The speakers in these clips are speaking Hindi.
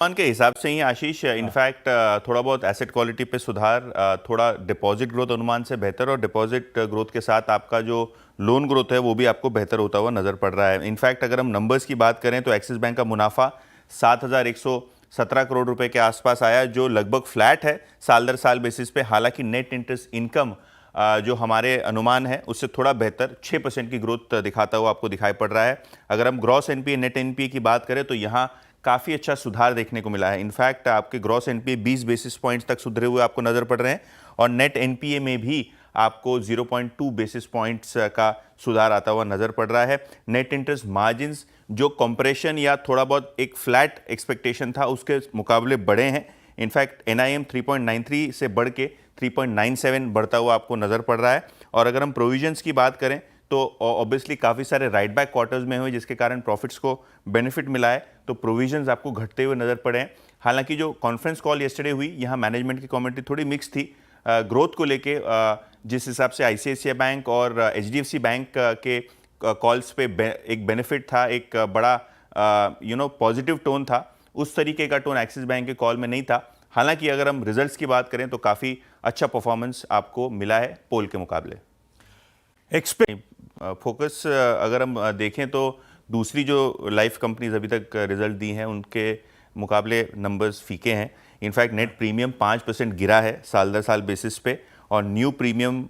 अनुमान के हिसाब से ही आशीष, इनफैक्ट थोड़ा बहुत एसेट क्वालिटी पे सुधार, थोड़ा डिपॉजिट ग्रोथ अनुमान से बेहतर, और डिपॉजिट ग्रोथ के साथ आपका जो लोन ग्रोथ है वो भी आपको बेहतर होता हुआ नजर पड़ रहा है। इनफैक्ट अगर हम नंबर्स की बात करें तो एक्सिस बैंक का मुनाफा 7,117 करोड़ रुपए के आसपास आया, जो लगभग फ्लैट है साल दर साल बेसिस पे। हालांकि नेट इंटरेस्ट इनकम जो हमारे अनुमान है उससे थोड़ा बेहतर 6% की ग्रोथ दिखाता हुआ आपको दिखाई पड़ रहा है। अगर हम ग्रॉस एनपीए नेट एनपीए की बात करें तो यहाँ काफ़ी अच्छा सुधार देखने को मिला है। इनफैक्ट आपके ग्रॉस एनपीए 20 बेसिस पॉइंट्स तक सुधरे हुए आपको नजर पड़ रहे हैं, और नेट एनपीए में भी आपको 0.2 बेसिस पॉइंट्स का सुधार आता हुआ नजर पड़ रहा है। नेट इंटरेस्ट मार्जिन्स जो कंप्रेशन या थोड़ा बहुत एक फ्लैट एक्सपेक्टेशन था उसके मुकाबले बढ़े हैं। इनफैक्ट एनआईएम 3.93 से बढ़ के 3.97 बढ़ता हुआ आपको नजर पड़ रहा है। और अगर हम प्रोविजंस की बात करें तो ऑब्वियसली काफ़ी सारे राइट बैक क्वार्टर्स में हुए जिसके कारण प्रॉफिट्स को बेनिफिट मिला है, तो प्रोविजंस आपको घटते हुए नजर पड़े हैं। हालांकि जो कॉन्फ्रेंस कॉल येस्टरडे हुई, यहाँ मैनेजमेंट की कमेंट्री थोड़ी मिक्स थी ग्रोथ को लेके। जिस हिसाब से आईसीआईसीआई बैंक और एचडीएफसी बैंक के कॉल्स पे एक बेनिफिट था, एक बड़ा पॉजिटिव टोन था, उस तरीके का टोन एक्सिस बैंक के कॉल में नहीं था। हालांकि अगर हम रिजल्ट्स की बात करें तो काफ़ी अच्छा परफॉर्मेंस आपको मिला है पोल के मुकाबले। फोकस अगर हम देखें तो दूसरी जो लाइफ कंपनीज अभी तक रिजल्ट दी हैं उनके मुकाबले नंबर्स फीके हैं। इनफैक्ट नेट प्रीमियम 5% गिरा है साल दर साल बेसिस पे, और न्यू प्रीमियम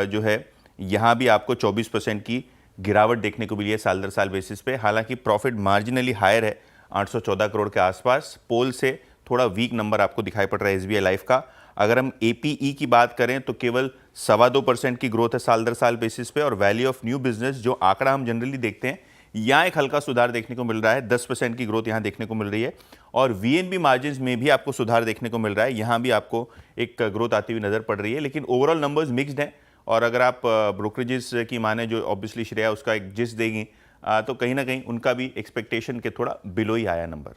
जो है यहाँ भी आपको 24% की गिरावट देखने को मिली है साल दर साल बेसिस पे। हालांकि प्रॉफिट मार्जिनली हायर है 814 करोड़ के आसपास, पोल से थोड़ा वीक नंबर आपको दिखाई पड़ रहा है एसबीआई लाइफ का। अगर हम एपीई की बात करें तो केवल 2.25% की ग्रोथ है साल दर साल बेसिस पे, और वैल्यू ऑफ न्यू बिजनेस जो आंकड़ा हम जनरली देखते हैं यहाँ एक हल्का सुधार देखने को मिल रहा है, 10% की ग्रोथ यहाँ देखने को मिल रही है। और वीएनबी मार्जिन्स में भी आपको सुधार देखने को मिल रहा है, यहाँ भी आपको एक ग्रोथ आती हुई नजर पड़ रही है। लेकिन ओवरऑल नंबर्स मिक्स्ड हैं, और अगर आप ब्रोकरेजेस की माने जो ऑब्वियसली श्रेया उसका एक जिस देगी तो कहीं ना कहीं उनका भी एक्सपेक्टेशन के थोड़ा बिलो ही आया नंबर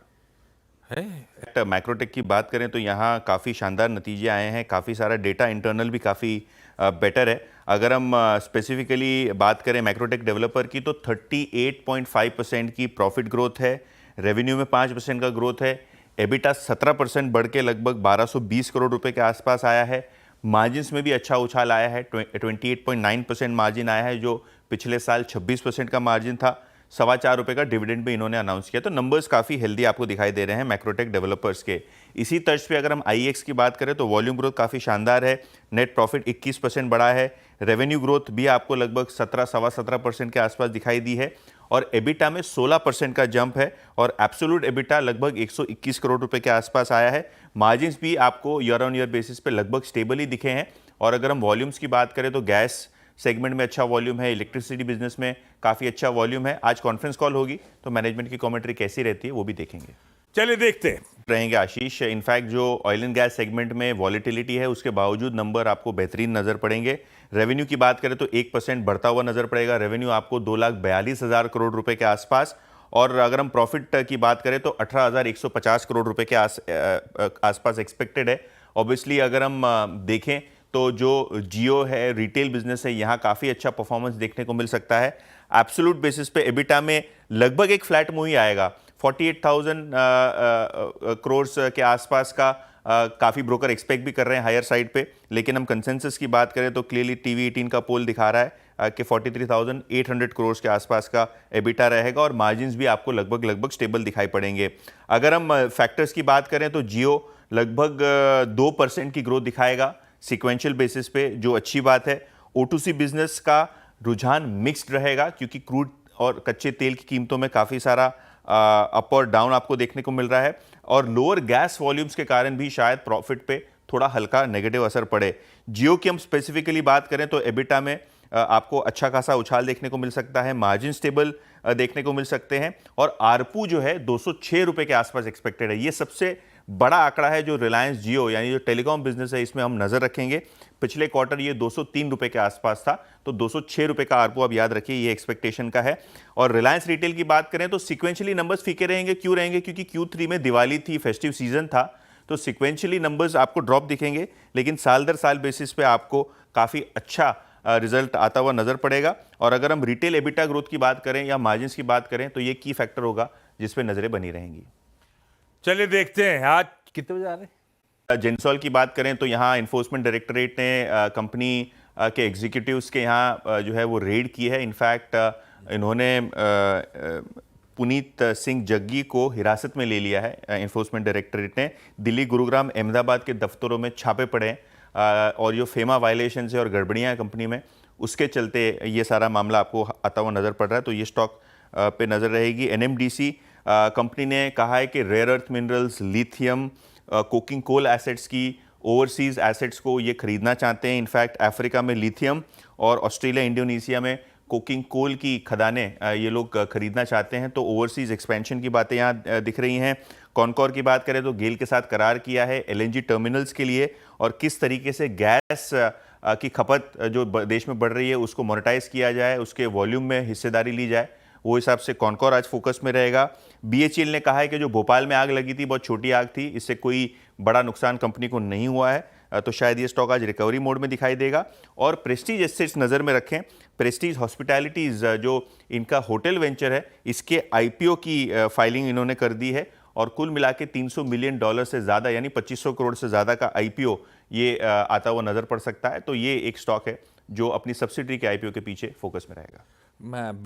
है। मैक्रोटेक की बात करें तो यहाँ काफ़ी शानदार नतीजे आए हैं, काफ़ी सारा डेटा इंटरनल भी काफ़ी बेटर है। अगर हम स्पेसिफिकली बात करें मैक्रोटेक डेवलपर की तो 38.5% की प्रॉफिट ग्रोथ है, रेवेन्यू में 5% का ग्रोथ है, एबिटा 17% बढ़ के लगभग 1220 करोड़ रुपए के आसपास आया है। मार्जिन्स में भी अच्छा उछाल आया है, 28.9% मार्जिन आया है, जो पिछले साल 26% का मार्जिन था। ₹4.25 का डिविडेंड भी इन्होंने अनाउंस किया, तो नंबर्स काफ़ी हेल्दी आपको दिखाई दे रहे हैं मैक्रोटेक डेवलपर्स के। इसी तर्ज पे अगर हम आईएक्स की बात करें तो वॉल्यूम ग्रोथ काफ़ी शानदार है, नेट प्रॉफिट 21% बढ़ा है, रेवेन्यू ग्रोथ भी आपको लगभग 17-17.25% के आसपास दिखाई दी है, और एबिटा में 16% का जंप है, और एब्सोल्यूट एबिटा लगभग 121 करोड़ रुपए के आसपास आया है। मार्जिन्स भी आपको ईयर ऑन ईयर बेसिस पे लगभग स्टेबल ही दिखे हैं। और अगर हम वॉल्यूम्स की बात करें तो गैस सेगमेंट में अच्छा वॉल्यूम है, इलेक्ट्रिसिटी बिजनेस में काफ़ी अच्छा वॉल्यूम है। आज कॉन्फ्रेंस कॉल होगी तो मैनेजमेंट की कमेंट्री कैसी रहती है वो भी देखेंगे। चलिए देखते हैं रहेंगे आशीष। इनफैक्ट जो ऑयल एंड गैस सेगमेंट में वॉलिटिलिटी है उसके बावजूद नंबर आपको बेहतरीन नजर पड़ेंगे। रेवेन्यू की बात करें तो 1% बढ़ता हुआ नजर पड़ेगा, रेवेन्यू आपको 2,42,000 करोड़ रुपए के आसपास। और अगर हम प्रॉफिट की बात करें तो 18,150 करोड़ रुपए के आसपास एक्सपेक्टेड है। ऑब्वियसली अगर हम देखें तो जो जियो है, रिटेल बिजनेस है, यहाँ काफ़ी अच्छा परफॉर्मेंस देखने को मिल सकता है। एब्सोल्यूट बेसिस पे एबिटा में लगभग एक फ्लैट मूव ही आएगा, 48,000 करोड़ के आसपास का काफ़ी ब्रोकर एक्सपेक्ट भी कर रहे हैं हायर साइड पे। लेकिन हम कंसेंसस की बात करें तो क्लियरली टीवी 18 का पोल दिखा रहा है कि 43,800 करोड़ के आसपास का एबिटा रहेगा, और मार्जिन्स भी आपको लगभग स्टेबल दिखाई पड़ेंगे। अगर हम फैक्टर्स की बात करें तो जियो लगभग 2% की ग्रोथ दिखाएगा सिक्वेंशियल बेसिस पे, जो अच्छी बात है। O2C बिजनेस का रुझान मिक्स्ड रहेगा क्योंकि क्रूड और कच्चे तेल की कीमतों में काफ़ी सारा अप और डाउन आपको देखने को मिल रहा है, और लोअर गैस वॉल्यूम्स के कारण भी शायद प्रॉफिट पे थोड़ा हल्का नेगेटिव असर पड़े। जियो की हम स्पेसिफिकली बात करें तो एबिटा में आपको अच्छा खासा उछाल देखने को मिल सकता है, मार्जिन स्टेबल देखने को मिल सकते हैं, और आरपू जो है 206 रुपए के आसपास एक्सपेक्टेड है। ये सबसे बड़ा आंकड़ा है जो रिलायंस जियो यानी जो टेलीकॉम बिजनेस है इसमें हम नजर रखेंगे। पिछले क्वार्टर ये 203 रुपए के आसपास था, तो 206 रुपए का आरपू अब याद रखिए ये एक्सपेक्टेशन का है। और रिलायंस रिटेल की बात करें तो सिक्वेंशियली नंबर्स फीके रहेंगे। क्यों रहेंगे? क्योंकि Q3 में दिवाली थी, फेस्टिव सीजन था, तो सिक्वेंशियली नंबर्स आपको ड्रॉप दिखेंगे, लेकिन साल दर साल बेसिस पे आपको काफ़ी अच्छा रिजल्ट आता हुआ नजर पड़ेगा। और अगर हम रिटेल एबिटा ग्रोथ की बात करें या मार्जिन्स की बात करें तो ये की फैक्टर होगा जिस पे नजरें बनी रहेंगी। चलिए देखते हैं आज कितने बजे आ रहे हैं। जेंसॉल की बात करें तो यहाँ इन्फोर्समेंट डायरेक्टरेट ने कंपनी के एग्जीक्यूटिव्स के यहाँ जो है वो रेड की है। इनफैक्ट इन्होंने पुनीत सिंह जग्गी को हिरासत में ले लिया है। इन्फोर्समेंट डायरेक्टरेट ने दिल्ली, गुरुग्राम, अहमदाबाद के दफ्तरों में छापे पड़े हैं और जो फेमा वायलेशन है और गड़बड़ियाँ हैं कंपनी में, उसके चलते ये सारा मामला आपको आता हुआ नज़र पड़ रहा है। तो ये स्टॉक पे नज़र रहेगी। एनएमडीसी कंपनी ने कहा है कि rare earth minerals, lithium, coking coal assets की ओवरसीज एसेट्स को ये खरीदना चाहते हैं। इनफैक्ट अफ्रीका में लिथियम और ऑस्ट्रेलिया, इंडोनेशिया में कोकिंग कोल की खदानें ये लोग खरीदना चाहते हैं। तो ओवरसीज एक्सपेंशन की बातें यहाँ दिख रही हैं। कॉनकॉर की बात करें तो गेल के साथ करार किया है एलएनजी टर्मिनल्स के लिए, और किस तरीके से गैस की खपत जो देश में बढ़ रही है उसको मोनेटाइज किया जाए, उसके वॉल्यूम में हिस्सेदारी ली जाए, वो हिसाब से कॉनकॉर आज फोकस में रहेगा। बीएचईएल ने कहा है कि जो भोपाल में आग लगी थी बहुत छोटी आग थी, इससे कोई बड़ा नुकसान कंपनी को नहीं हुआ है, तो शायद ये स्टॉक आज रिकवरी मोड में दिखाई देगा। और प्रेस्टीज एसेट्स नज़र में रखें। प्रेस्टीज हॉस्पिटैलिटीज़ जो इनका होटल वेंचर है, इसके आईपीओ की फाइलिंग इन्होंने कर दी है और कुल मिला के $300 मिलियन से ज़्यादा यानी 2500 करोड़ से ज़्यादा का आईपीओ ये आता हुआ नज़र पड़ सकता है। तो ये एक स्टॉक है जो अपनी सब्सिडरी के आईपीओ के पीछे फोकस में रहेगा। मैं